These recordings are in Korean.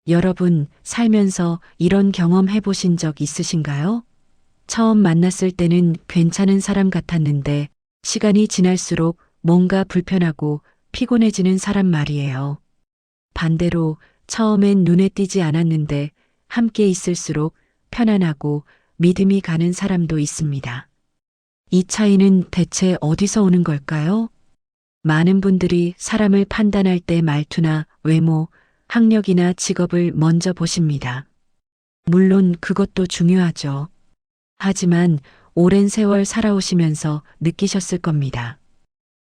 여러분, 살면서 이런 경험 해보신 적 있으신가요? 처음 만났을 때는 괜찮은 사람 같았는데 시간이 지날수록 뭔가 불편하고 피곤해지는 사람 말이에요. 반대로 처음엔 눈에 띄지 않았는데 함께 있을수록 편안하고 믿음이 가는 사람도 있습니다. 이 차이는 대체 어디서 오는 걸까요? 많은 분들이 사람을 판단할 때 말투나 외모, 학력이나 직업을 먼저 보십니다. 물론 그것도 중요하죠. 하지만 오랜 세월 살아오시면서 느끼셨을 겁니다.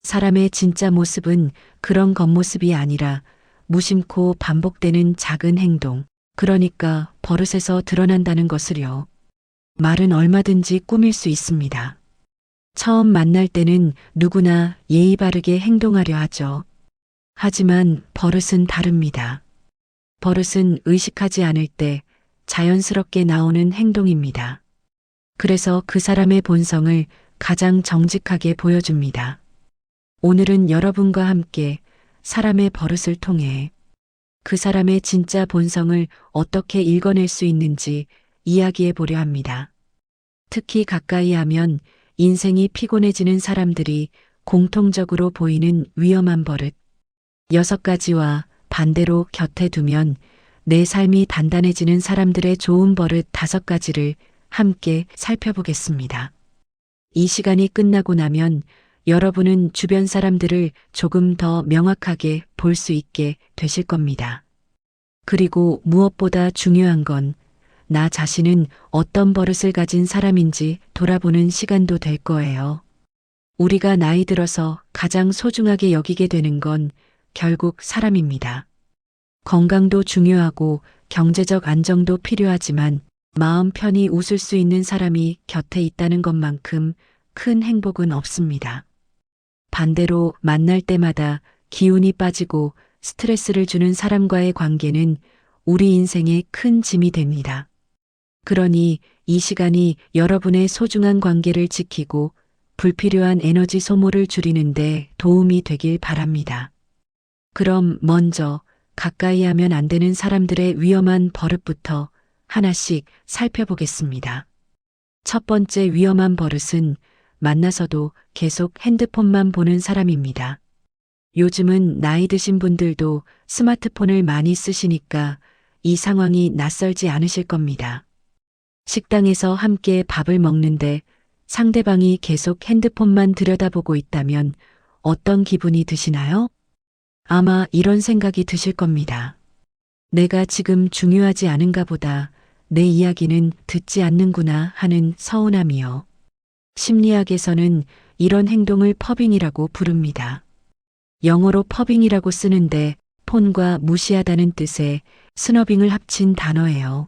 사람의 진짜 모습은 그런 겉모습이 아니라 무심코 반복되는 작은 행동, 그러니까 버릇에서 드러난다는 것을요. 말은 얼마든지 꾸밀 수 있습니다. 처음 만날 때는 누구나 예의 바르게 행동하려 하죠. 하지만 버릇은 다릅니다. 버릇은 의식하지 않을 때 자연스럽게 나오는 행동입니다. 그래서 그 사람의 본성을 가장 정직하게 보여줍니다. 오늘은 여러분과 함께 사람의 버릇을 통해 그 사람의 진짜 본성을 어떻게 읽어낼 수 있는지 이야기해 보려 합니다. 특히 가까이 하면 인생이 피곤해지는 사람들이 공통적으로 보이는 위험한 버릇 6가지와 반대로 곁에 두면 내 삶이 단단해지는 사람들의 좋은 버릇 5가지를 함께 살펴보겠습니다. 이 시간이 끝나고 나면 여러분은 주변 사람들을 조금 더 명확하게 볼 수 있게 되실 겁니다. 그리고 무엇보다 중요한 건 나 자신은 어떤 버릇을 가진 사람인지 돌아보는 시간도 될 거예요. 우리가 나이 들어서 가장 소중하게 여기게 되는 건 결국 사람입니다. 건강도 중요하고 경제적 안정도 필요하지만 마음 편히 웃을 수 있는 사람이 곁에 있다는 것만큼 큰 행복은 없습니다. 반대로 만날 때마다 기운이 빠지고 스트레스를 주는 사람과의 관계는 우리 인생의 큰 짐이 됩니다. 그러니 이 시간이 여러분의 소중한 관계를 지키고 불필요한 에너지 소모를 줄이는데 도움이 되길 바랍니다. 그럼 먼저 가까이 하면 안 되는 사람들의 위험한 버릇부터 하나씩 살펴보겠습니다. 첫 번째 위험한 버릇은 만나서도 계속 핸드폰만 보는 사람입니다. 요즘은 나이 드신 분들도 스마트폰을 많이 쓰시니까 이 상황이 낯설지 않으실 겁니다. 식당에서 함께 밥을 먹는데 상대방이 계속 핸드폰만 들여다보고 있다면 어떤 기분이 드시나요? 아마 이런 생각이 드실 겁니다. 내가 지금 중요하지 않은가 보다, 내 이야기는 듣지 않는구나 하는 서운함이요. 심리학에서는 이런 행동을 퍼빙이라고 부릅니다. 영어로 퍼빙이라고 쓰는데 폰과 무시하다는 뜻의 스너빙을 합친 단어예요.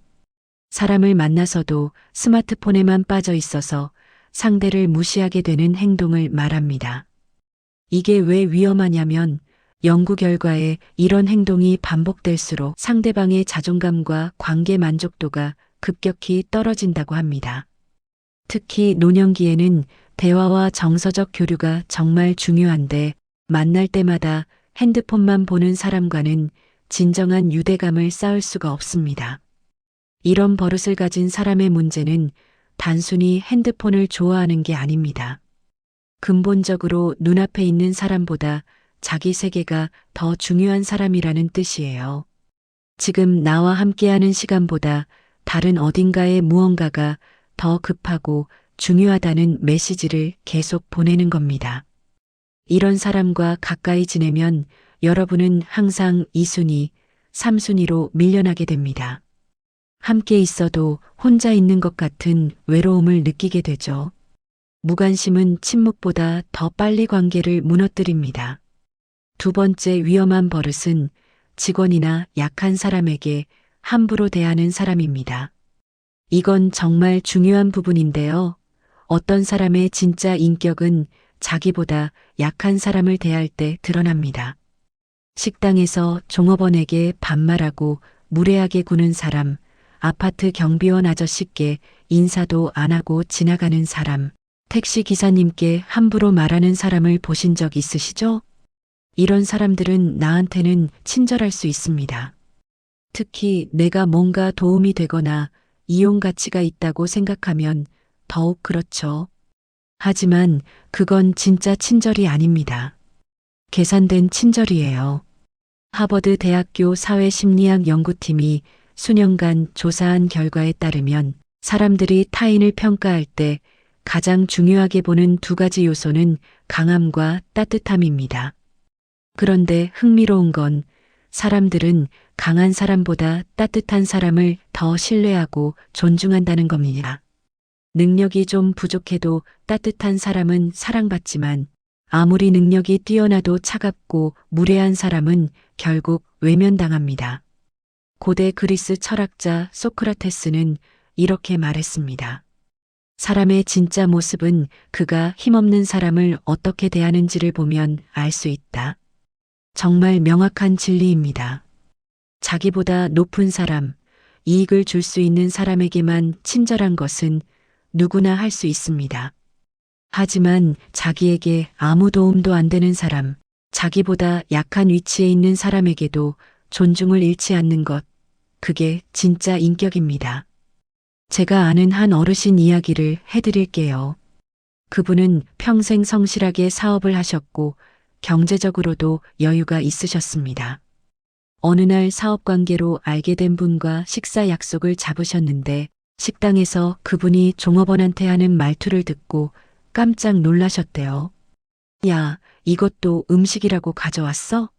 사람을 만나서도 스마트폰에만 빠져 있어서 상대를 무시하게 되는 행동을 말합니다. 이게 왜 위험하냐면 연구 결과에 이런 행동이 반복될수록 상대방의 자존감과 관계 만족도가 급격히 떨어진다고 합니다. 특히 노년기에는 대화와 정서적 교류가 정말 중요한데 만날 때마다 핸드폰만 보는 사람과는 진정한 유대감을 쌓을 수가 없습니다. 이런 버릇을 가진 사람의 문제는 단순히 핸드폰을 좋아하는 게 아닙니다. 근본적으로 눈앞에 있는 사람보다 자기 세계가 더 중요한 사람이라는 뜻이에요. 지금 나와 함께하는 시간보다 다른 어딘가에 무언가가 더 급하고 중요하다는 메시지를 계속 보내는 겁니다. 이런 사람과 가까이 지내면 여러분은 항상 2순위, 3순위로 밀려나게 됩니다. 함께 있어도 혼자 있는 것 같은 외로움을 느끼게 되죠. 무관심은 침묵보다 더 빨리 관계를 무너뜨립니다. 두 번째 위험한 버릇은 직원이나 약한 사람에게 함부로 대하는 사람입니다. 이건 정말 중요한 부분인데요. 어떤 사람의 진짜 인격은 자기보다 약한 사람을 대할 때 드러납니다. 식당에서 종업원에게 반말하고 무례하게 구는 사람, 아파트 경비원 아저씨께 인사도 안 하고 지나가는 사람, 택시 기사님께 함부로 말하는 사람을 보신 적 있으시죠? 이런 사람들은 나한테는 친절할 수 있습니다. 특히 내가 뭔가 도움이 되거나 이용 가치가 있다고 생각하면 더욱 그렇죠. 하지만 그건 진짜 친절이 아닙니다. 계산된 친절이에요. 하버드 대학교 사회심리학 연구팀이 수년간 조사한 결과에 따르면 사람들이 타인을 평가할 때 가장 중요하게 보는 두 가지 요소는 강함과 따뜻함입니다. 그런데 흥미로운 건 사람들은 강한 사람보다 따뜻한 사람을 더 신뢰하고 존중한다는 겁니다. 능력이 좀 부족해도 따뜻한 사람은 사랑받지만 아무리 능력이 뛰어나도 차갑고 무례한 사람은 결국 외면당합니다. 고대 그리스 철학자 소크라테스는 이렇게 말했습니다. 사람의 진짜 모습은 그가 힘없는 사람을 어떻게 대하는지를 보면 알 수 있다. 정말 명확한 진리입니다. 자기보다 높은 사람, 이익을 줄 수 있는 사람에게만 친절한 것은 누구나 할 수 있습니다. 하지만 자기에게 아무 도움도 안 되는 사람, 자기보다 약한 위치에 있는 사람에게도 존중을 잃지 않는 것, 그게 진짜 인격입니다. 제가 아는 한 어르신 이야기를 해드릴게요. 그분은 평생 성실하게 사업을 하셨고 경제적으로도 여유가 있으셨습니다. 어느 날 사업 관계로 알게 된 분과 식사 약속을 잡으셨는데 식당에서 그분이 종업원한테 하는 말투를 듣고 깜짝 놀라셨대요. 야, 이것도 음식이라고 가져왔어?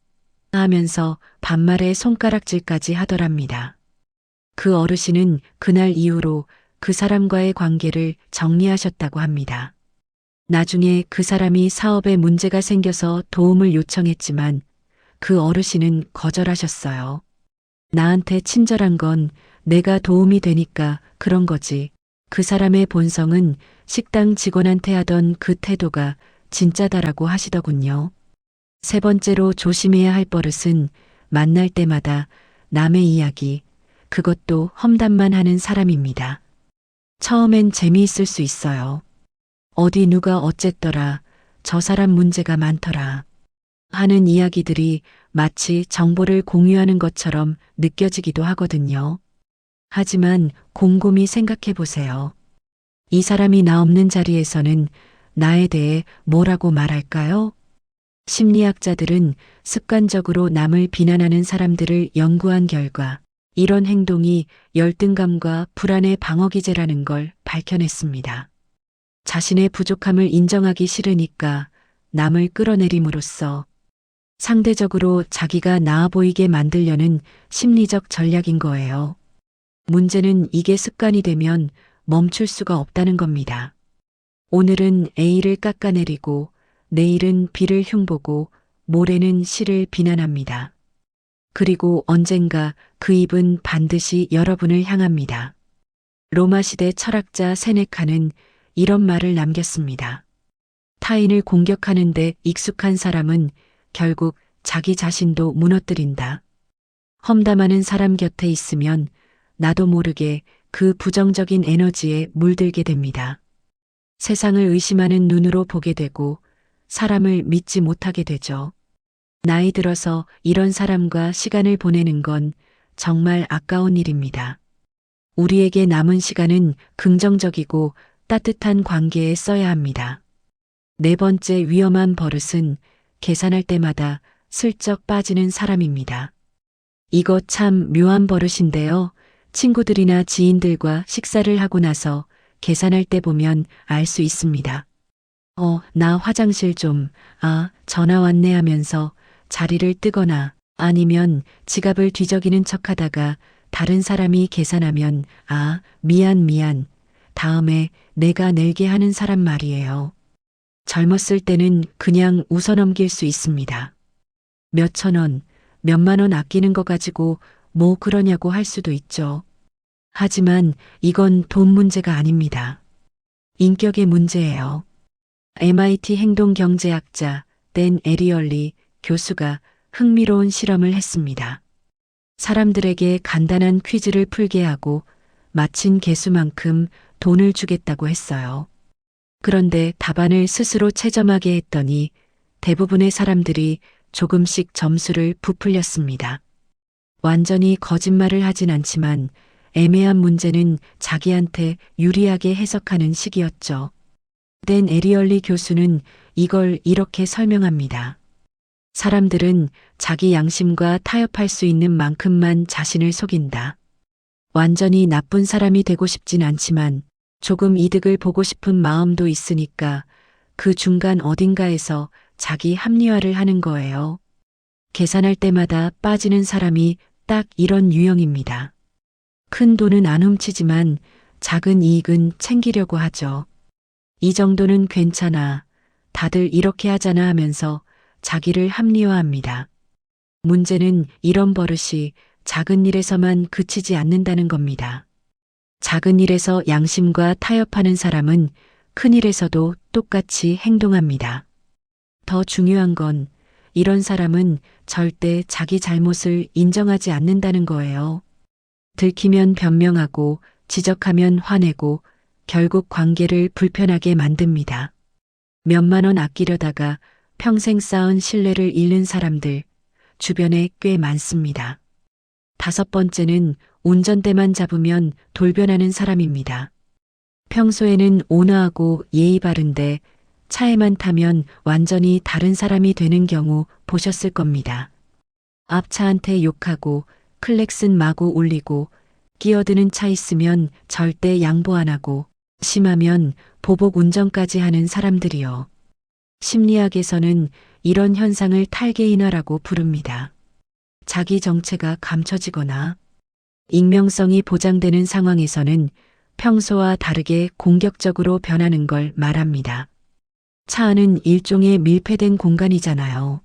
하면서 반말에 손가락질까지 하더랍니다. 그 어르신은 그날 이후로 그 사람과의 관계를 정리하셨다고 합니다. 나중에 그 사람이 사업에 문제가 생겨서 도움을 요청했지만 그 어르신은 거절하셨어요. 나한테 친절한 건 내가 도움이 되니까 그런 거지. 그 사람의 본성은 식당 직원한테 하던 그 태도가 진짜다라고 하시더군요. 세 번째로 조심해야 할 버릇은 만날 때마다 남의 이야기, 그것도 험담만 하는 사람입니다. 처음엔 재미있을 수 있어요. 어디 누가 어쨌더라, 저 사람 문제가 많더라 하는 이야기들이 마치 정보를 공유하는 것처럼 느껴지기도 하거든요. 하지만 곰곰이 생각해 보세요. 이 사람이 나 없는 자리에서는 나에 대해 뭐라고 말할까요? 심리학자들은 습관적으로 남을 비난하는 사람들을 연구한 결과 이런 행동이 열등감과 불안의 방어기제라는 걸 밝혀냈습니다. 자신의 부족함을 인정하기 싫으니까 남을 끌어내림으로써 상대적으로 자기가 나아 보이게 만들려는 심리적 전략인 거예요. 문제는 이게 습관이 되면 멈출 수가 없다는 겁니다. 오늘은 A를 깎아내리고 내일은 B를 흉보고 모레는 C를 비난합니다. 그리고 언젠가 그 입은 반드시 여러분을 향합니다. 로마 시대 철학자 세네카는 이런 말을 남겼습니다. 타인을 공격하는데 익숙한 사람은 결국 자기 자신도 무너뜨린다. 험담하는 사람 곁에 있으면 나도 모르게 그 부정적인 에너지에 물들게 됩니다. 세상을 의심하는 눈으로 보게 되고 사람을 믿지 못하게 되죠. 나이 들어서 이런 사람과 시간을 보내는 건 정말 아까운 일입니다. 우리에게 남은 시간은 긍정적이고 따뜻한 관계에 써야 합니다. 네 번째 위험한 버릇은 계산할 때마다 슬쩍 빠지는 사람입니다. 이거 참 묘한 버릇인데요. 친구들이나 지인들과 식사를 하고 나서 계산할 때 보면 알 수 있습니다. 나 화장실 좀, 전화 왔네 하면서 자리를 뜨거나 아니면 지갑을 뒤적이는 척 하다가 다른 사람이 계산하면 미안. 다음에 내가 낼게 하는 사람 말이에요. 젊었을 때는 그냥 웃어 넘길 수 있습니다. 몇천 원, 몇만 원 아끼는 거 가지고 뭐 그러냐고 할 수도 있죠. 하지만 이건 돈 문제가 아닙니다. 인격의 문제예요. MIT 행동경제학자 댄 에리얼리 교수가 흥미로운 실험을 했습니다. 사람들에게 간단한 퀴즈를 풀게 하고 맞힌 개수만큼 돈을 주겠다고 했어요. 그런데 답안을 스스로 채점하게 했더니 대부분의 사람들이 조금씩 점수를 부풀렸습니다. 완전히 거짓말을 하진 않지만 애매한 문제는 자기한테 유리하게 해석하는 식이었죠. 댄 에리얼리 교수는 이걸 이렇게 설명합니다. 사람들은 자기 양심과 타협할 수 있는 만큼만 자신을 속인다. 완전히 나쁜 사람이 되고 싶진 않지만 조금 이득을 보고 싶은 마음도 있으니까 그 중간 어딘가에서 자기 합리화를 하는 거예요. 계산할 때마다 빠지는 사람이 딱 이런 유형입니다. 큰 돈은 안 훔치지만 작은 이익은 챙기려고 하죠. 이 정도는 괜찮아. 다들 이렇게 하잖아 하면서 자기를 합리화합니다. 문제는 이런 버릇이 작은 일에서만 그치지 않는다는 겁니다. 작은 일에서 양심과 타협하는 사람은 큰 일에서도 똑같이 행동합니다. 더 중요한 건 이런 사람은 절대 자기 잘못을 인정하지 않는다는 거예요. 들키면 변명하고 지적하면 화내고 결국 관계를 불편하게 만듭니다. 몇만 원 아끼려다가 평생 쌓은 신뢰를 잃는 사람들 주변에 꽤 많습니다. 다섯 번째는 운전대만 잡으면 돌변하는 사람입니다. 평소에는 온화하고 예의 바른데 차에만 타면 완전히 다른 사람이 되는 경우 보셨을 겁니다. 앞차한테 욕하고 클렉슨 마구 울리고 끼어드는 차 있으면 절대 양보 안 하고 심하면 보복 운전까지 하는 사람들이요. 심리학에서는 이런 현상을 탈계인화라고 부릅니다. 자기 정체가 감춰지거나 익명성이 보장되는 상황에서는 평소와 다르게 공격적으로 변하는 걸 말합니다. 차 안은 일종의 밀폐된 공간이잖아요.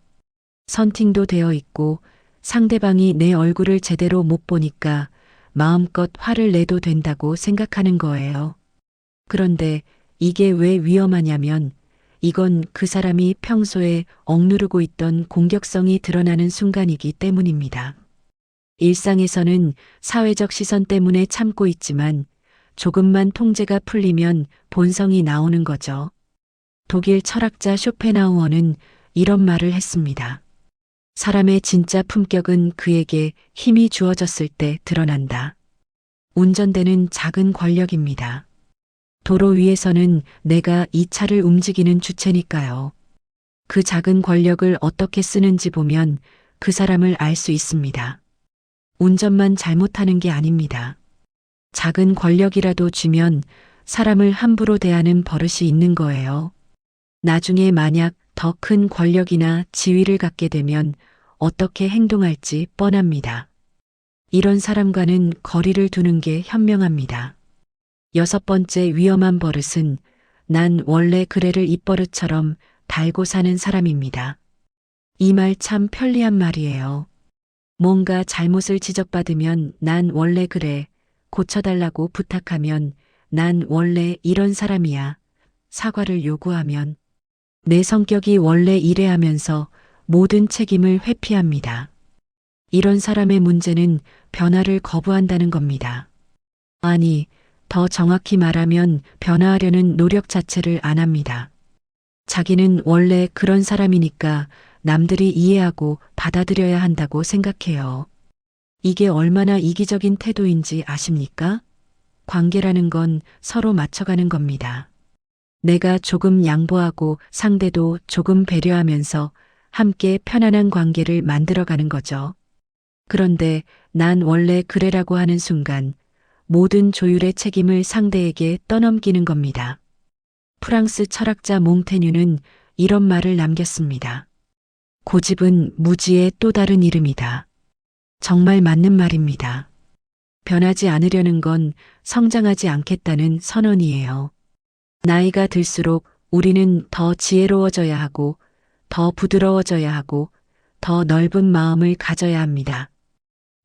선팅도 되어 있고 상대방이 내 얼굴을 제대로 못 보니까 마음껏 화를 내도 된다고 생각하는 거예요. 그런데 이게 왜 위험하냐면 이건 그 사람이 평소에 억누르고 있던 공격성이 드러나는 순간이기 때문입니다. 일상에서는 사회적 시선 때문에 참고 있지만 조금만 통제가 풀리면 본성이 나오는 거죠. 독일 철학자 쇼펜하우어는 이런 말을 했습니다. 사람의 진짜 품격은 그에게 힘이 주어졌을 때 드러난다. 운전대는 작은 권력입니다. 도로 위에서는 내가 이 차를 움직이는 주체니까요. 그 작은 권력을 어떻게 쓰는지 보면 그 사람을 알 수 있습니다. 운전만 잘못하는 게 아닙니다. 작은 권력이라도 쥐면 사람을 함부로 대하는 버릇이 있는 거예요. 나중에 만약 더 큰 권력이나 지위를 갖게 되면 어떻게 행동할지 뻔합니다. 이런 사람과는 거리를 두는 게 현명합니다. 여섯 번째 위험한 버릇은 난 원래 그래를 입버릇처럼 달고 사는 사람입니다. 이 말 참 편리한 말이에요. 뭔가 잘못을 지적받으면 난 원래 그래, 고쳐달라고 부탁하면 난 원래 이런 사람이야, 사과를 요구하면 내 성격이 원래 이래 하면서 모든 책임을 회피합니다. 이런 사람의 문제는 변화를 거부한다는 겁니다. 아니, 더 정확히 말하면 변화하려는 노력 자체를 안 합니다. 자기는 원래 그런 사람이니까 남들이 이해하고 받아들여야 한다고 생각해요. 이게 얼마나 이기적인 태도인지 아십니까? 관계라는 건 서로 맞춰가는 겁니다. 내가 조금 양보하고 상대도 조금 배려하면서 함께 편안한 관계를 만들어가는 거죠. 그런데 난 원래 그래라고 하는 순간 모든 조율의 책임을 상대에게 떠넘기는 겁니다. 프랑스 철학자 몽테뉴는 이런 말을 남겼습니다. 고집은 무지의 또 다른 이름이다. 정말 맞는 말입니다. 변하지 않으려는 건 성장하지 않겠다는 선언이에요. 나이가 들수록 우리는 더 지혜로워져야 하고, 더 부드러워져야 하고, 더 넓은 마음을 가져야 합니다.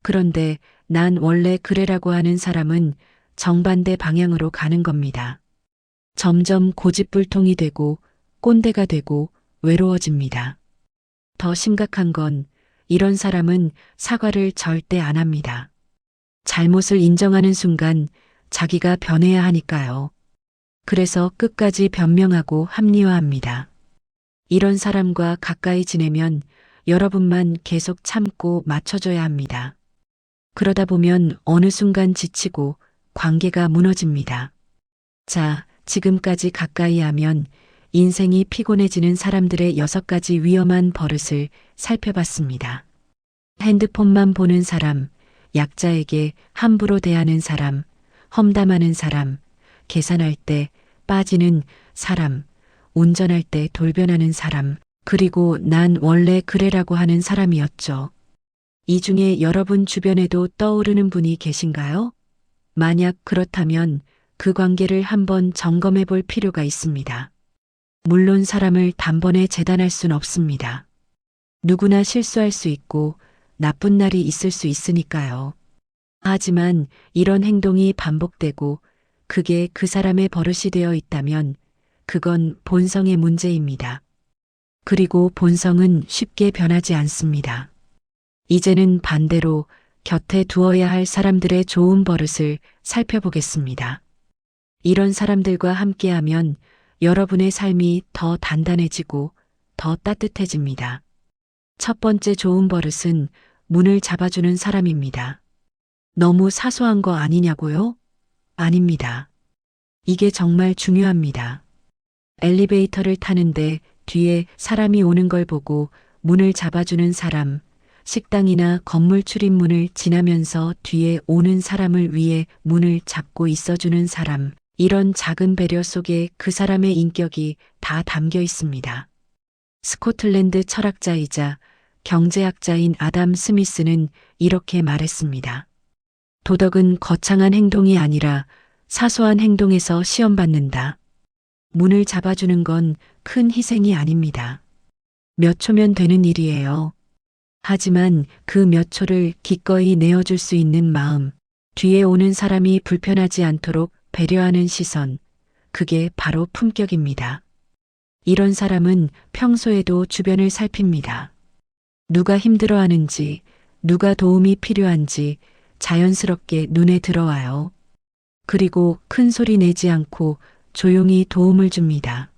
그런데 난 원래 그래라고 하는 사람은 정반대 방향으로 가는 겁니다. 점점 고집불통이 되고 꼰대가 되고 외로워집니다. 더 심각한 건 이런 사람은 사과를 절대 안 합니다. 잘못을 인정하는 순간 자기가 변해야 하니까요. 그래서 끝까지 변명하고 합리화합니다. 이런 사람과 가까이 지내면 여러분만 계속 참고 맞춰줘야 합니다. 그러다 보면 어느 순간 지치고 관계가 무너집니다. 자, 지금까지 가까이 하면 인생이 피곤해지는 사람들의 6가지 위험한 버릇을 살펴봤습니다. 핸드폰만 보는 사람, 약자에게 함부로 대하는 사람, 험담하는 사람, 계산할 때 빠지는 사람, 운전할 때 돌변하는 사람, 그리고 난 원래 그래라고 하는 사람이었죠. 이 중에 여러분 주변에도 떠오르는 분이 계신가요? 만약 그렇다면 그 관계를 한번 점검해 볼 필요가 있습니다. 물론 사람을 단번에 재단할 순 없습니다. 누구나 실수할 수 있고 나쁜 날이 있을 수 있으니까요. 하지만 이런 행동이 반복되고 그게 그 사람의 버릇이 되어 있다면 그건 본성의 문제입니다. 그리고 본성은 쉽게 변하지 않습니다. 이제는 반대로 곁에 두어야 할 사람들의 좋은 버릇을 살펴보겠습니다. 이런 사람들과 함께하면 여러분의 삶이 더 단단해지고 더 따뜻해집니다. 첫 번째 좋은 버릇은 문을 잡아주는 사람입니다. 너무 사소한 거 아니냐고요? 아닙니다. 이게 정말 중요합니다. 엘리베이터를 타는데 뒤에 사람이 오는 걸 보고 문을 잡아주는 사람, 식당이나 건물 출입문을 지나면서 뒤에 오는 사람을 위해 문을 잡고 있어주는 사람, 이런 작은 배려 속에 그 사람의 인격이 다 담겨 있습니다. 스코틀랜드 철학자이자 경제학자인 아담 스미스는 이렇게 말했습니다. 도덕은 거창한 행동이 아니라 사소한 행동에서 시험받는다. 문을 잡아주는 건 큰 희생이 아닙니다. 몇 초면 되는 일이에요. 하지만 그 몇 초를 기꺼이 내어줄 수 있는 마음, 뒤에 오는 사람이 불편하지 않도록 배려하는 시선, 그게 바로 품격입니다. 이런 사람은 평소에도 주변을 살핍니다. 누가 힘들어하는지, 누가 도움이 필요한지 자연스럽게 눈에 들어와요. 그리고 큰 소리 내지 않고 조용히 도움을 줍니다.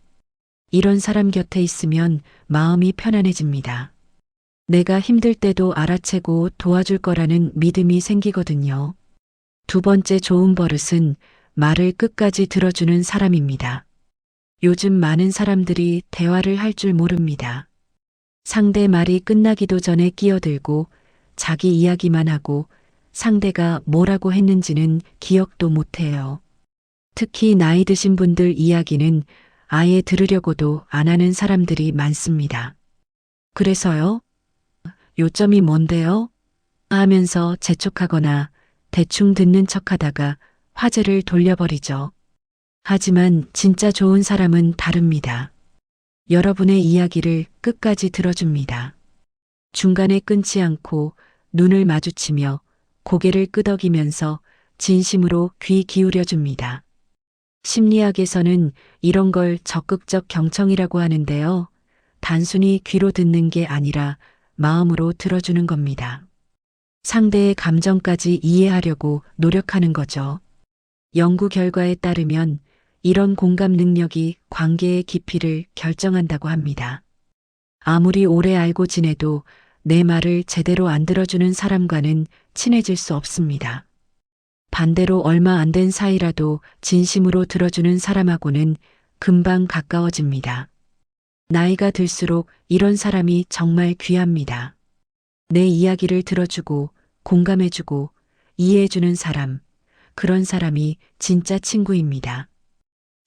이런 사람 곁에 있으면 마음이 편안해집니다. 내가 힘들 때도 알아채고 도와줄 거라는 믿음이 생기거든요. 두 번째 좋은 버릇은 말을 끝까지 들어주는 사람입니다. 요즘 많은 사람들이 대화를 할 줄 모릅니다. 상대 말이 끝나기도 전에 끼어들고 자기 이야기만 하고 상대가 뭐라고 했는지는 기억도 못해요. 특히 나이 드신 분들 이야기는 아예 들으려고도 안 하는 사람들이 많습니다. 그래서요? 요점이 뭔데요? 하면서 재촉하거나 대충 듣는 척하다가 화제를 돌려버리죠. 하지만 진짜 좋은 사람은 다릅니다. 여러분의 이야기를 끝까지 들어줍니다. 중간에 끊지 않고 눈을 마주치며 고개를 끄덕이면서 진심으로 귀 기울여줍니다. 심리학에서는 이런 걸 적극적 경청이라고 하는데요. 단순히 귀로 듣는 게 아니라 마음으로 들어주는 겁니다. 상대의 감정까지 이해하려고 노력하는 거죠. 연구 결과에 따르면 이런 공감 능력이 관계의 깊이를 결정한다고 합니다. 아무리 오래 알고 지내도 내 말을 제대로 안 들어주는 사람과는 친해질 수 없습니다. 반대로 얼마 안 된 사이라도 진심으로 들어주는 사람하고는 금방 가까워집니다. 나이가 들수록 이런 사람이 정말 귀합니다. 내 이야기를 들어주고 공감해주고 이해해주는 사람, 그런 사람이 진짜 친구입니다.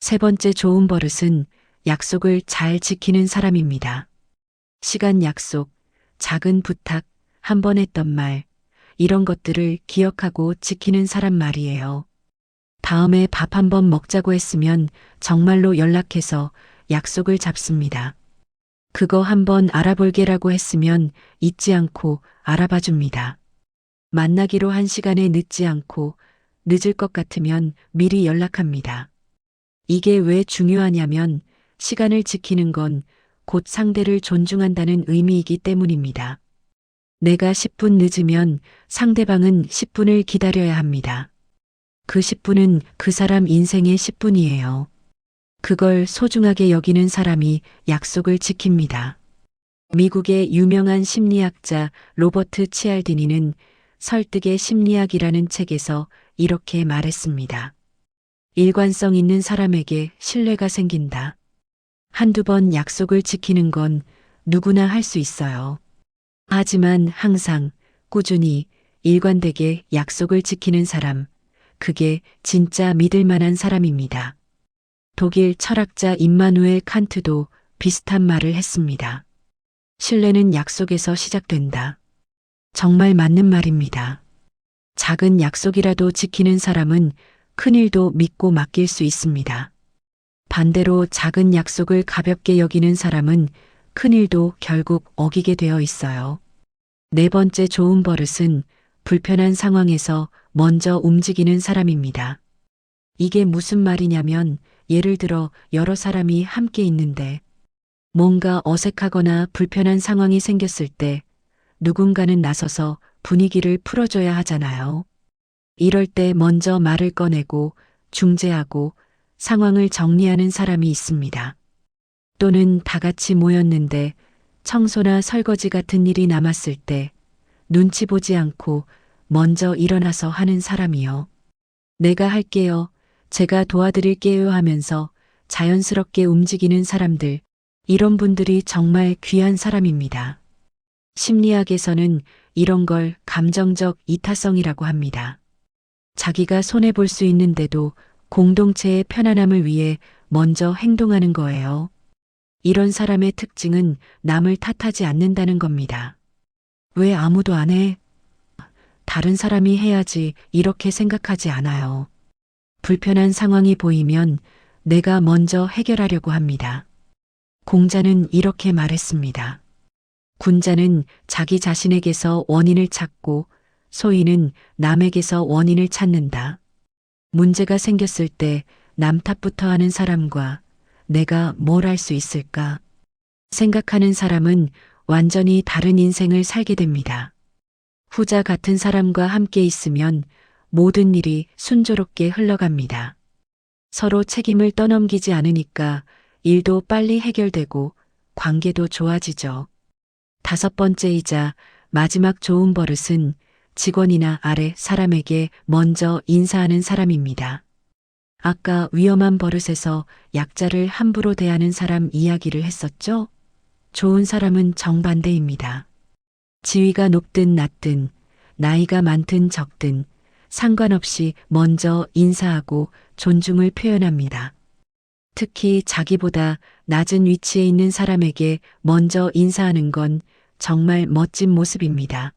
세 번째 좋은 버릇은 약속을 잘 지키는 사람입니다. 시간 약속, 작은 부탁, 한 번 했던 말, 이런 것들을 기억하고 지키는 사람 말이에요. 다음에 밥 한 번 먹자고 했으면 정말로 연락해서 약속을 잡습니다. 그거 한번 알아볼게라고 했으면 잊지 않고 알아봐 줍니다. 만나기로 한 시간에 늦지 않고 늦을 것 같으면 미리 연락합니다. 이게 왜 중요하냐면 시간을 지키는 건 곧 상대를 존중한다는 의미이기 때문입니다. 내가 10분 늦으면 상대방은 10분을 기다려야 합니다. 그 10분은 그 사람 인생의 10분이에요. 그걸 소중하게 여기는 사람이 약속을 지킵니다. 미국의 유명한 심리학자 로버트 치알디니는 설득의 심리학이라는 책에서 이렇게 말했습니다. 일관성 있는 사람에게 신뢰가 생긴다. 한두 번 약속을 지키는 건 누구나 할 수 있어요. 하지만 항상 꾸준히 일관되게 약속을 지키는 사람, 그게 진짜 믿을 만한 사람입니다. 독일 철학자 임마누엘 칸트도 비슷한 말을 했습니다. 신뢰는 약속에서 시작된다. 정말 맞는 말입니다. 작은 약속이라도 지키는 사람은 큰 일도 믿고 맡길 수 있습니다. 반대로 작은 약속을 가볍게 여기는 사람은 큰 일도 결국 어기게 되어 있어요. 네 번째 좋은 버릇은 불편한 상황에서 먼저 움직이는 사람입니다. 이게 무슨 말이냐면 예를 들어 여러 사람이 함께 있는데 뭔가 어색하거나 불편한 상황이 생겼을 때 누군가는 나서서 분위기를 풀어줘야 하잖아요. 이럴 때 먼저 말을 꺼내고 중재하고 상황을 정리하는 사람이 있습니다. 또는 다 같이 모였는데 청소나 설거지 같은 일이 남았을 때 눈치 보지 않고 먼저 일어나서 하는 사람이요. 내가 할게요. 제가 도와드릴게요 하면서 자연스럽게 움직이는 사람들, 이런 분들이 정말 귀한 사람입니다. 심리학에서는 이런 걸 감정적 이타성이라고 합니다. 자기가 손해볼 수 있는데도 공동체의 편안함을 위해 먼저 행동하는 거예요. 이런 사람의 특징은 남을 탓하지 않는다는 겁니다. 왜 아무도 안 해? 다른 사람이 해야지 이렇게 생각하지 않아요. 불편한 상황이 보이면 내가 먼저 해결하려고 합니다. 공자는 이렇게 말했습니다. 군자는 자기 자신에게서 원인을 찾고 소인은 남에게서 원인을 찾는다. 문제가 생겼을 때 남 탓부터 하는 사람과 내가 뭘 할 수 있을까 생각하는 사람은 완전히 다른 인생을 살게 됩니다. 후자 같은 사람과 함께 있으면 모든 일이 순조롭게 흘러갑니다. 서로 책임을 떠넘기지 않으니까 일도 빨리 해결되고 관계도 좋아지죠. 다섯 번째이자 마지막 좋은 버릇은 직원이나 아래 사람에게 먼저 인사하는 사람입니다. 아까 위험한 버릇에서 약자를 함부로 대하는 사람 이야기를 했었죠? 좋은 사람은 정반대입니다. 지위가 높든 낮든 나이가 많든 적든 상관없이 먼저 인사하고 존중을 표현합니다. 특히 자기보다 낮은 위치에 있는 사람에게 먼저 인사하는 건 정말 멋진 모습입니다.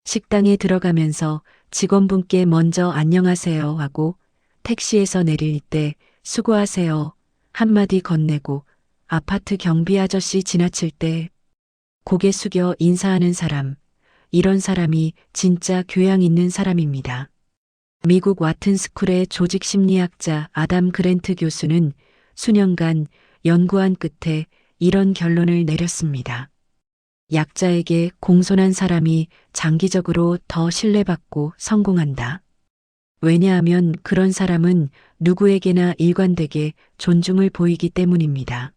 식당에 들어가면서 직원분께 먼저 안녕하세요 하고 택시에서 내릴 때 수고하세요 한마디 건네고 아파트 경비 아저씨 지나칠 때 고개 숙여 인사하는 사람, 이런 사람이 진짜 교양 있는 사람입니다. 미국 와튼스쿨의 조직심리학자 아담 그랜트 교수는 수년간 연구한 끝에 이런 결론을 내렸습니다. 약자에게 공손한 사람이 장기적으로 더 신뢰받고 성공한다. 왜냐하면 그런 사람은 누구에게나 일관되게 존중을 보이기 때문입니다.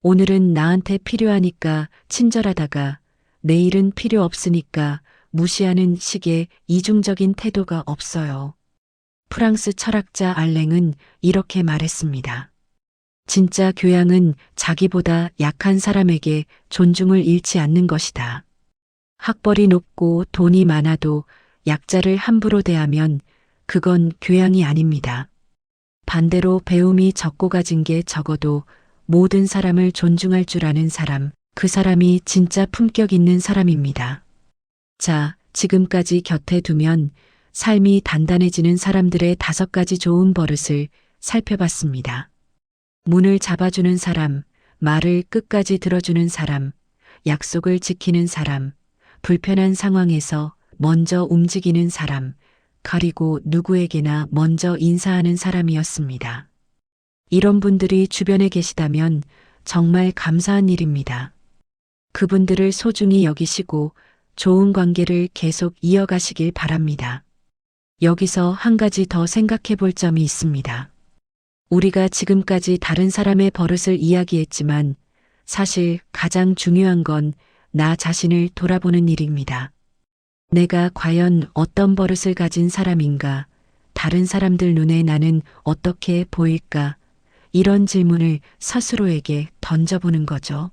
오늘은 나한테 필요하니까 친절하다가 내일은 필요 없으니까 무시하는 식의 이중적인 태도가 없어요. 프랑스 철학자 알랭은 이렇게 말했습니다. 진짜 교양은 자기보다 약한 사람에게 존중을 잃지 않는 것이다. 학벌이 높고 돈이 많아도 약자를 함부로 대하면 그건 교양이 아닙니다. 반대로 배움이 적고 가진 게 적어도 모든 사람을 존중할 줄 아는 사람, 그 사람이 진짜 품격 있는 사람입니다. 자, 지금까지 곁에 두면 삶이 단단해지는 사람들의 5가지 좋은 버릇을 살펴봤습니다. 문을 잡아주는 사람, 말을 끝까지 들어주는 사람, 약속을 지키는 사람, 불편한 상황에서 먼저 움직이는 사람, 그리고 누구에게나 먼저 인사하는 사람이었습니다. 이런 분들이 주변에 계시다면 정말 감사한 일입니다. 그분들을 소중히 여기시고 좋은 관계를 계속 이어가시길 바랍니다. 여기서 한 가지 더 생각해 볼 점이 있습니다. 우리가 지금까지 다른 사람의 버릇을 이야기했지만 사실 가장 중요한 건 나 자신을 돌아보는 일입니다. 내가 과연 어떤 버릇을 가진 사람인가? 다른 사람들 눈에 나는 어떻게 보일까? 이런 질문을 스스로에게 던져보는 거죠.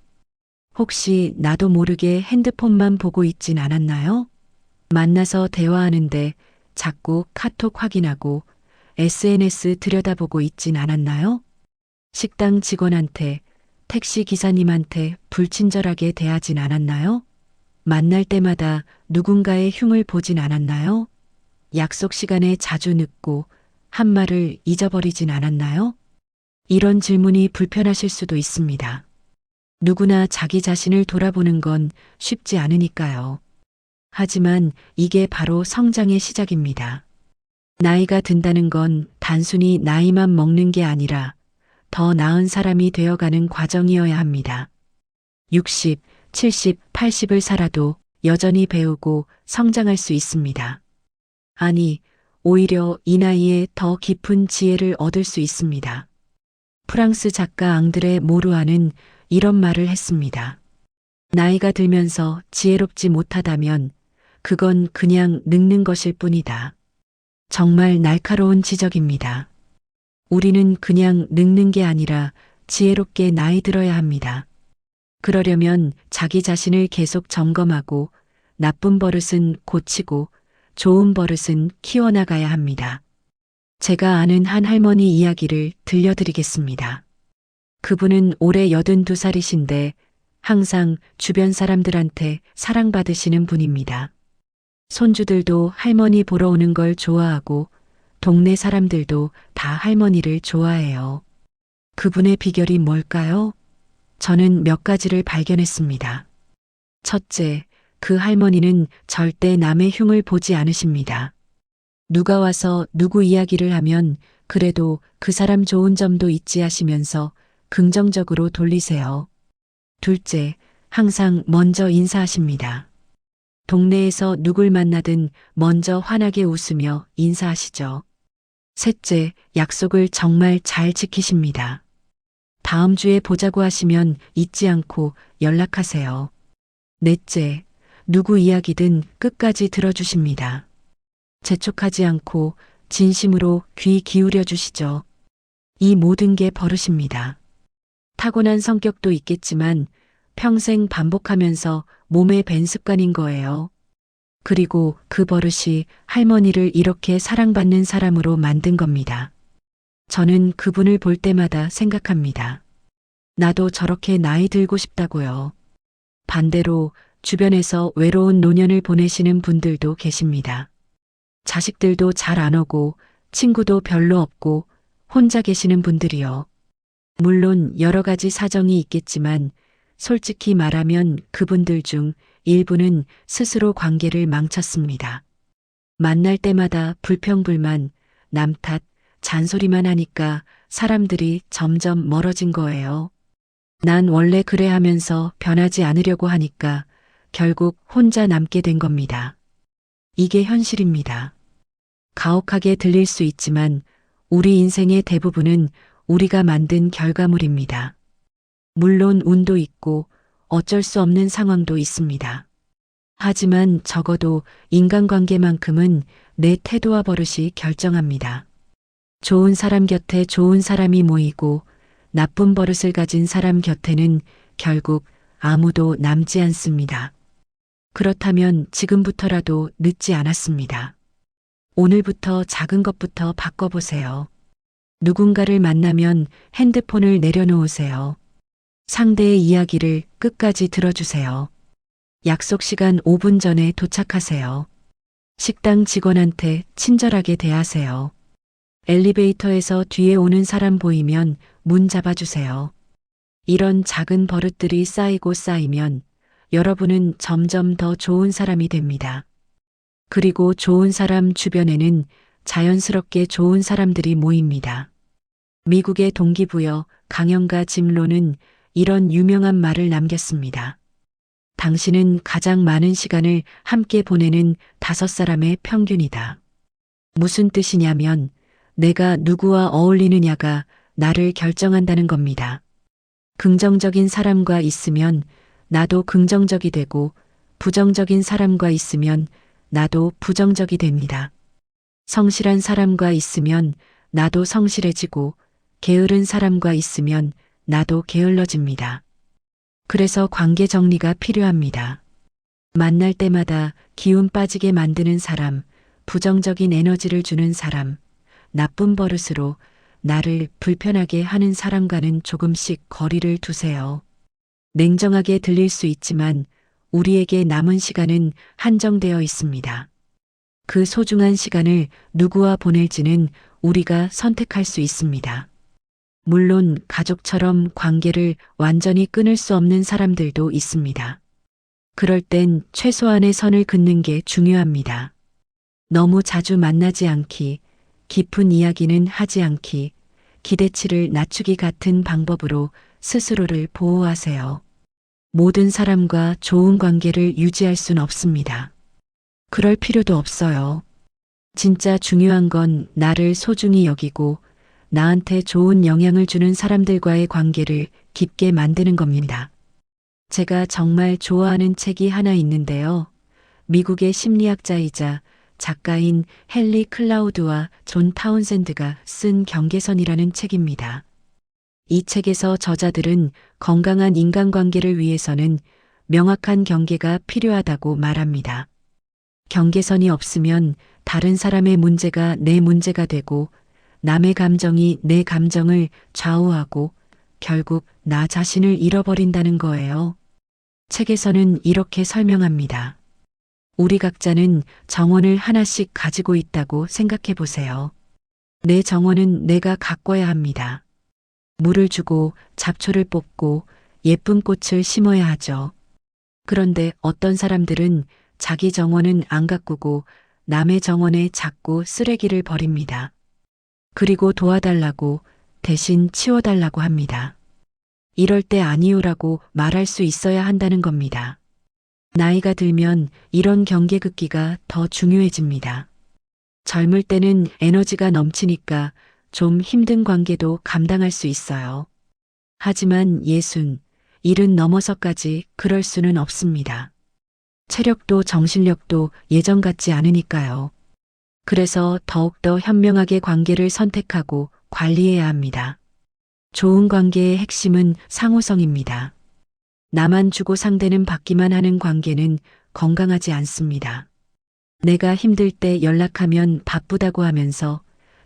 혹시 나도 모르게 핸드폰만 보고 있진 않았나요? 만나서 대화하는데 자꾸 카톡 확인하고 SNS 들여다보고 있진 않았나요? 식당 직원한테, 택시 기사님한테 불친절하게 대하진 않았나요? 만날 때마다 누군가의 흉을 보진 않았나요? 약속 시간에 자주 늦고 한 말을 잊어버리진 않았나요? 이런 질문이 불편하실 수도 있습니다. 누구나 자기 자신을 돌아보는 건 쉽지 않으니까요. 하지만 이게 바로 성장의 시작입니다. 나이가 든다는 건 단순히 나이만 먹는 게 아니라 더 나은 사람이 되어가는 과정이어야 합니다. 60, 70, 80을 살아도 여전히 배우고 성장할 수 있습니다. 아니, 오히려 이 나이에 더 깊은 지혜를 얻을 수 있습니다. 프랑스 작가 앙드레 모루아는 이런 말을 했습니다. 나이가 들면서 지혜롭지 못하다면 그건 그냥 늙는 것일 뿐이다. 정말 날카로운 지적입니다. 우리는 그냥 늙는 게 아니라 지혜롭게 나이 들어야 합니다. 그러려면 자기 자신을 계속 점검하고 나쁜 버릇은 고치고 좋은 버릇은 키워나가야 합니다. 제가 아는 한 할머니 이야기를 들려드리겠습니다. 그분은 올해 82살이신데 항상 주변 사람들한테 사랑받으시는 분입니다. 손주들도 할머니 보러 오는 걸 좋아하고 동네 사람들도 다 할머니를 좋아해요. 그분의 비결이 뭘까요? 저는 몇 가지를 발견했습니다. 첫째, 그 할머니는 절대 남의 흉을 보지 않으십니다. 누가 와서 누구 이야기를 하면 그래도 그 사람 좋은 점도 있지 하시면서 긍정적으로 돌리세요. 둘째, 항상 먼저 인사하십니다. 동네에서 누굴 만나든 먼저 환하게 웃으며 인사하시죠. 셋째, 약속을 정말 잘 지키십니다. 다음 주에 보자고 하시면 잊지 않고 연락하세요. 넷째, 누구 이야기든 끝까지 들어주십니다. 재촉하지 않고 진심으로 귀 기울여 주시죠. 이 모든 게 버릇입니다. 타고난 성격도 있겠지만 평생 반복하면서 몸에 밴 습관인 거예요. 그리고 그 버릇이 할머니를 이렇게 사랑받는 사람으로 만든 겁니다. 저는 그분을 볼 때마다 생각합니다. 나도 저렇게 나이 들고 싶다고요. 반대로 주변에서 외로운 노년을 보내시는 분들도 계십니다. 자식들도 잘 안 오고 친구도 별로 없고 혼자 계시는 분들이요. 물론 여러 가지 사정이 있겠지만 솔직히 말하면 그분들 중 일부는 스스로 관계를 망쳤습니다. 만날 때마다 불평불만, 남 탓, 잔소리만 하니까 사람들이 점점 멀어진 거예요. 난 원래 그래 하면서 변하지 않으려고 하니까 결국 혼자 남게 된 겁니다. 이게 현실입니다. 가혹하게 들릴 수 있지만 우리 인생의 대부분은 우리가 만든 결과물입니다. 물론 운도 있고 어쩔 수 없는 상황도 있습니다. 하지만 적어도 인간관계만큼은 내 태도와 버릇이 결정합니다. 좋은 사람 곁에 좋은 사람이 모이고 나쁜 버릇을 가진 사람 곁에는 결국 아무도 남지 않습니다. 그렇다면 지금부터라도 늦지 않았습니다. 오늘부터 작은 것부터 바꿔보세요. 누군가를 만나면 핸드폰을 내려놓으세요. 상대의 이야기를 끝까지 들어주세요. 약속 시간 5분 전에 도착하세요. 식당 직원한테 친절하게 대하세요. 엘리베이터에서 뒤에 오는 사람 보이면 문 잡아주세요. 이런 작은 버릇들이 쌓이고 쌓이면 여러분은 점점 더 좋은 사람이 됩니다. 그리고 좋은 사람 주변에는 자연스럽게 좋은 사람들이 모입니다. 미국의 동기부여 강연가 짐 론은 이런 유명한 말을 남겼습니다. 당신은 가장 많은 시간을 함께 보내는 5사람의 평균이다. 무슨 뜻이냐면 내가 누구와 어울리느냐가 나를 결정한다는 겁니다. 긍정적인 사람과 있으면 나도 긍정적이 되고 부정적인 사람과 있으면 나도 부정적이 됩니다. 성실한 사람과 있으면 나도 성실해지고 게으른 사람과 있으면 나도 게을러집니다. 그래서 관계 정리가 필요합니다. 만날 때마다 기운 빠지게 만드는 사람, 부정적인 에너지를 주는 사람, 나쁜 버릇으로 나를 불편하게 하는 사람과는 조금씩 거리를 두세요. 냉정하게 들릴 수 있지만 우리에게 남은 시간은 한정되어 있습니다. 그 소중한 시간을 누구와 보낼지는 우리가 선택할 수 있습니다. 물론 가족처럼 관계를 완전히 끊을 수 없는 사람들도 있습니다. 그럴 땐 최소한의 선을 긋는 게 중요합니다. 너무 자주 만나지 않기, 깊은 이야기는 하지 않기, 기대치를 낮추기 같은 방법으로 스스로를 보호하세요. 모든 사람과 좋은 관계를 유지할 순 없습니다. 그럴 필요도 없어요. 진짜 중요한 건 나를 소중히 여기고 나한테 좋은 영향을 주는 사람들과의 관계를 깊게 만드는 겁니다. 제가 정말 좋아하는 책이 하나 있는데요. 미국의 심리학자이자 작가인 헨리 클라우드와 존 타운센드가 쓴 경계선이라는 책입니다. 이 책에서 저자들은 건강한 인간관계를 위해서는 명확한 경계가 필요하다고 말합니다. 경계선이 없으면 다른 사람의 문제가 내 문제가 되고 남의 감정이 내 감정을 좌우하고 결국 나 자신을 잃어버린다는 거예요. 책에서는 이렇게 설명합니다. 우리 각자는 정원을 하나씩 가지고 있다고 생각해 보세요. 내 정원은 내가 가꿔야 합니다. 물을 주고 잡초를 뽑고 예쁜 꽃을 심어야 하죠. 그런데 어떤 사람들은 자기 정원은 안 가꾸고 남의 정원에 자꾸 쓰레기를 버립니다. 그리고 도와달라고 대신 치워달라고 합니다. 이럴 때 아니요라고 말할 수 있어야 한다는 겁니다. 나이가 들면 이런 경계 긋기가 더 중요해집니다. 젊을 때는 에너지가 넘치니까 좀 힘든 관계도 감당할 수 있어요. 하지만 60, 70 넘어서까지 그럴 수는 없습니다. 체력도 정신력도 예전 같지 않으니까요. 그래서 더욱더 현명하게 관계를 선택하고 관리해야 합니다. 좋은 관계의 핵심은 상호성입니다. 나만 주고 상대는 받기만 하는 관계는 건강하지 않습니다. 내가 힘들 때 연락하면 바쁘다고 하면서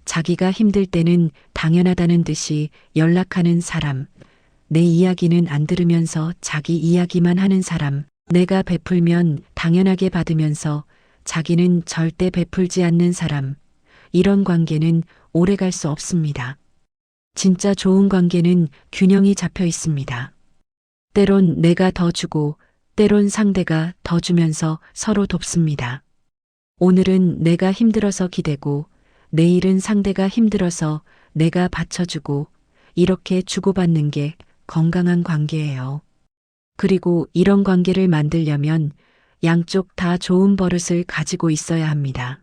자기가 힘들 때는 당연하다는 듯이 연락하는 사람, 내 이야기는 안 들으면서 자기 이야기만 하는 사람, 내가 베풀면 당연하게 받으면서 자기는 절대 베풀지 않는 사람, 이런 관계는 오래 갈 수 없습니다. 진짜 좋은 관계는 균형이 잡혀 있습니다. 때론 내가 더 주고 때론 상대가 더 주면서 서로 돕습니다. 오늘은 내가 힘들어서 기대고 내일은 상대가 힘들어서 내가 받쳐주고 이렇게 주고받는 게 건강한 관계예요. 그리고 이런 관계를 만들려면 양쪽 다 좋은 버릇을 가지고 있어야 합니다.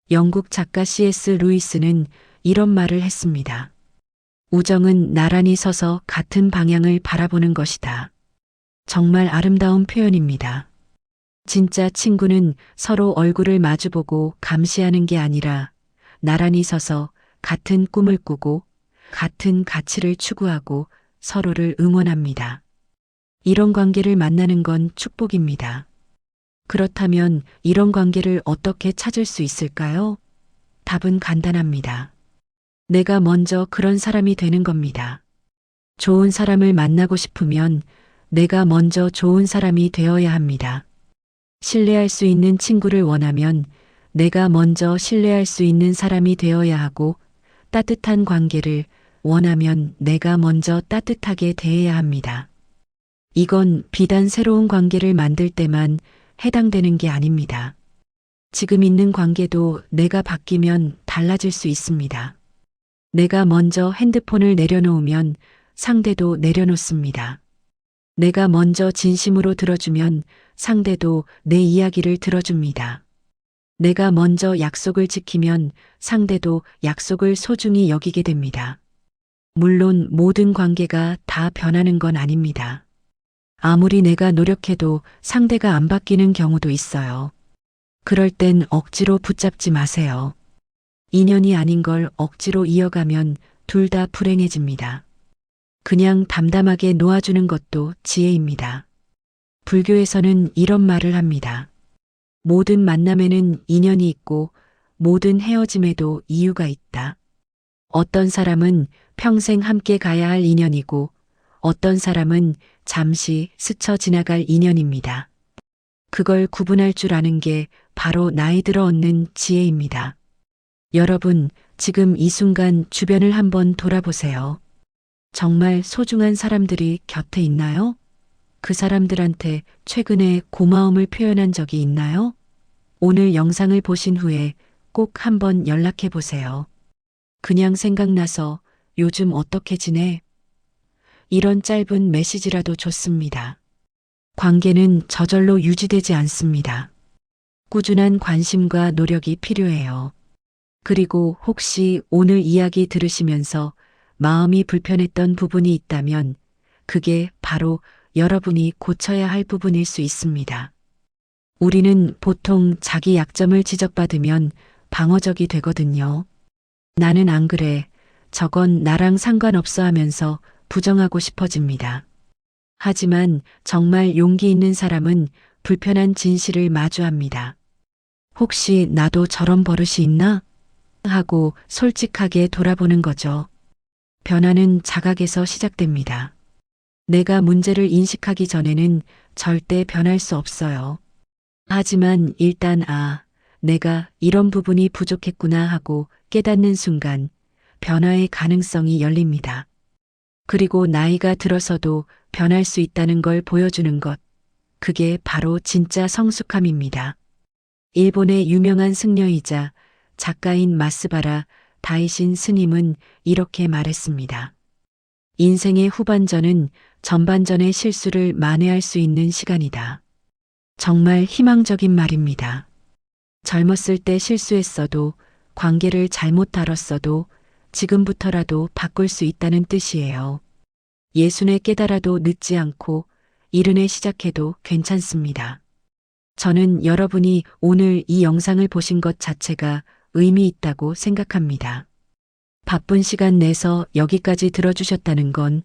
영국 작가 C.S. 루이스는 이런 말을 했습니다. 우정은 나란히 서서 같은 방향을 바라보는 것이다. 정말 아름다운 표현입니다. 진짜 친구는 서로 얼굴을 마주보고 감시하는 게 아니라 나란히 서서 같은 꿈을 꾸고 같은 가치를 추구하고 서로를 응원합니다. 이런 관계를 만나는 건 축복입니다. 그렇다면 이런 관계를 어떻게 찾을 수 있을까요? 답은 간단합니다. 내가 먼저 그런 사람이 되는 겁니다. 좋은 사람을 만나고 싶으면 내가 먼저 좋은 사람이 되어야 합니다. 신뢰할 수 있는 친구를 원하면 내가 먼저 신뢰할 수 있는 사람이 되어야 하고 따뜻한 관계를 원하면 내가 먼저 따뜻하게 대해야 합니다. 이건 비단 새로운 관계를 만들 때만 해당되는 게 아닙니다. 지금 있는 관계도 내가 바뀌면 달라질 수 있습니다. 내가 먼저 핸드폰을 내려놓으면 상대도 내려놓습니다. 내가 먼저 진심으로 들어주면 상대도 내 이야기를 들어줍니다. 내가 먼저 약속을 지키면 상대도 약속을 소중히 여기게 됩니다. 물론 모든 관계가 다 변하는 건 아닙니다. 아무리 내가 노력해도 상대가 안 바뀌는 경우도 있어요. 그럴 땐 억지로 붙잡지 마세요. 인연이 아닌 걸 억지로 이어가면 둘 다 불행해집니다. 그냥 담담하게 놓아주는 것도 지혜입니다. 불교에서는 이런 말을 합니다. 모든 만남에는 인연이 있고 모든 헤어짐에도 이유가 있다. 어떤 사람은 평생 함께 가야 할 인연이고 어떤 사람은 잠시 스쳐 지나갈 인연입니다. 그걸 구분할 줄 아는 게 바로 나이 들어 얻는 지혜입니다. 여러분, 지금 이 순간 주변을 한번 돌아보세요. 정말 소중한 사람들이 곁에 있나요? 그 사람들한테 최근에 고마움을 표현한 적이 있나요? 오늘 영상을 보신 후에 꼭 한번 연락해 보세요. 그냥 생각나서 요즘 어떻게 지내? 이런 짧은 메시지라도 좋습니다. 관계는 저절로 유지되지 않습니다. 꾸준한 관심과 노력이 필요해요. 그리고 혹시 오늘 이야기 들으시면서 마음이 불편했던 부분이 있다면 그게 바로 여러분이 고쳐야 할 부분일 수 있습니다. 우리는 보통 자기 약점을 지적받으면 방어적이 되거든요. 나는 안 그래. 저건 나랑 상관없어 하면서 부정하고 싶어집니다. 하지만 정말 용기 있는 사람은 불편한 진실을 마주합니다. 혹시 나도 저런 버릇이 있나? 하고 솔직하게 돌아보는 거죠. 변화는 자각에서 시작됩니다. 내가 문제를 인식하기 전에는 절대 변할 수 없어요. 하지만 일단 내가 이런 부분이 부족했구나 하고 깨닫는 순간 변화의 가능성이 열립니다. 그리고 나이가 들어서도 변할 수 있다는 걸 보여주는 것, 그게 바로 진짜 성숙함입니다. 일본의 유명한 승려이자 작가인 마스바라 다이신 스님은 이렇게 말했습니다. 인생의 후반전은 전반전의 실수를 만회할 수 있는 시간이다. 정말 희망적인 말입니다. 젊었을 때 실수했어도 관계를 잘못 다뤘어도 지금부터라도 바꿀 수 있다는 뜻이에요. 예순에 깨달아도 늦지 않고 이른에 시작해도 괜찮습니다. 저는 여러분이 오늘 이 영상을 보신 것 자체가 의미 있다고 생각합니다. 바쁜 시간 내서 여기까지 들어주셨다는 건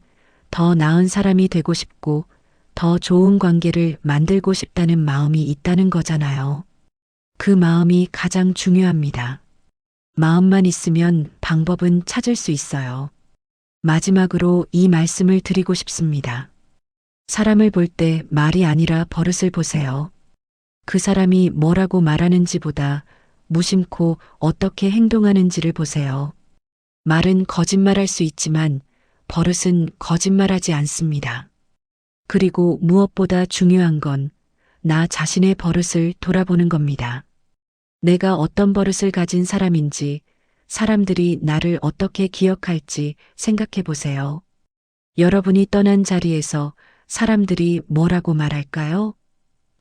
더 나은 사람이 되고 싶고 더 좋은 관계를 만들고 싶다는 마음이 있다는 거잖아요. 그 마음이 가장 중요합니다. 마음만 있으면 방법은 찾을 수 있어요. 마지막으로 이 말씀을 드리고 싶습니다. 사람을 볼 때 말이 아니라 버릇을 보세요. 그 사람이 뭐라고 말하는지보다 무심코 어떻게 행동하는지를 보세요. 말은 거짓말할 수 있지만 버릇은 거짓말하지 않습니다. 그리고 무엇보다 중요한 건 나 자신의 버릇을 돌아보는 겁니다. 내가 어떤 버릇을 가진 사람인지, 사람들이 나를 어떻게 기억할지 생각해 보세요. 여러분이 떠난 자리에서 사람들이 뭐라고 말할까요?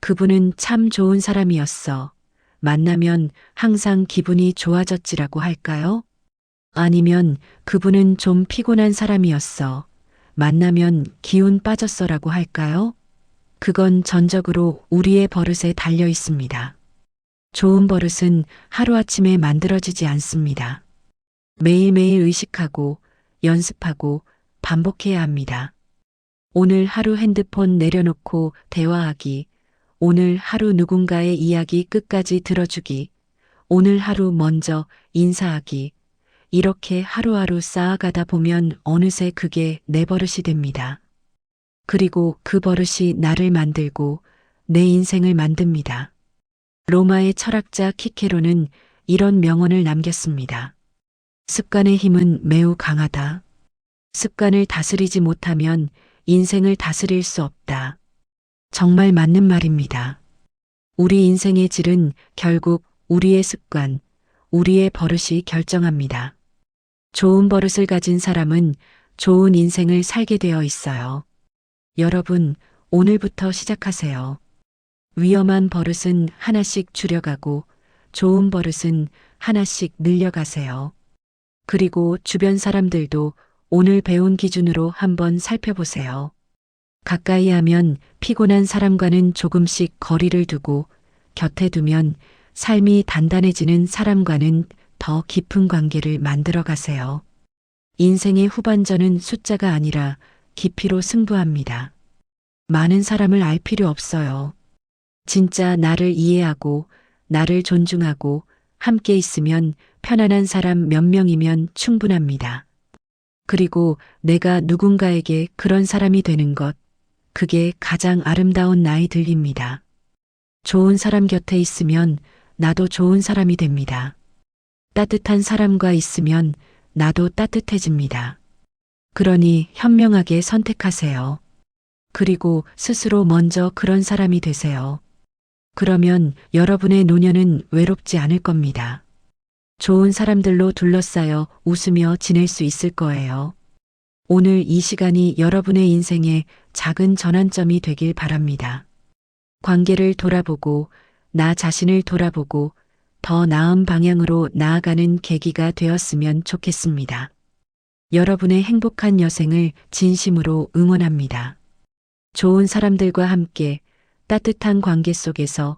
그분은 참 좋은 사람이었어. 만나면 항상 기분이 좋아졌지라고 할까요? 아니면 그분은 좀 피곤한 사람이었어. 만나면 기운 빠졌어라고 할까요? 그건 전적으로 우리의 버릇에 달려 있습니다. 좋은 버릇은 하루아침에 만들어지지 않습니다. 매일매일 의식하고 연습하고 반복해야 합니다. 오늘 하루 핸드폰 내려놓고 대화하기, 오늘 하루 누군가의 이야기 끝까지 들어주기, 오늘 하루 먼저 인사하기, 이렇게 하루하루 쌓아가다 보면 어느새 그게 내 버릇이 됩니다. 그리고 그 버릇이 나를 만들고 내 인생을 만듭니다. 로마의 철학자 키케로는 이런 명언을 남겼습니다. 습관의 힘은 매우 강하다. 습관을 다스리지 못하면 인생을 다스릴 수 없다. 정말 맞는 말입니다. 우리 인생의 질은 결국 우리의 습관, 우리의 버릇이 결정합니다. 좋은 버릇을 가진 사람은 좋은 인생을 살게 되어 있어요. 여러분, 오늘부터 시작하세요. 위험한 버릇은 하나씩 줄여가고 좋은 버릇은 하나씩 늘려가세요. 그리고 주변 사람들도 오늘 배운 기준으로 한번 살펴보세요. 가까이 하면 피곤한 사람과는 조금씩 거리를 두고 곁에 두면 삶이 단단해지는 사람과는 더 깊은 관계를 만들어 가세요. 인생의 후반전은 숫자가 아니라 깊이로 승부합니다. 많은 사람을 알 필요 없어요. 진짜 나를 이해하고 나를 존중하고 함께 있으면 편안한 사람 몇 명이면 충분합니다. 그리고 내가 누군가에게 그런 사람이 되는 것, 그게 가장 아름다운 나이 들립니다. 좋은 사람 곁에 있으면 나도 좋은 사람이 됩니다. 따뜻한 사람과 있으면 나도 따뜻해집니다. 그러니 현명하게 선택하세요. 그리고 스스로 먼저 그런 사람이 되세요. 그러면 여러분의 노년은 외롭지 않을 겁니다. 좋은 사람들로 둘러싸여 웃으며 지낼 수 있을 거예요. 오늘 이 시간이 여러분의 인생의 작은 전환점이 되길 바랍니다. 관계를 돌아보고 나 자신을 돌아보고 더 나은 방향으로 나아가는 계기가 되었으면 좋겠습니다. 여러분의 행복한 여생을 진심으로 응원합니다. 좋은 사람들과 함께 따뜻한 관계 속에서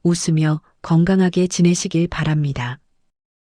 웃으며 건강하게 지내시길 바랍니다.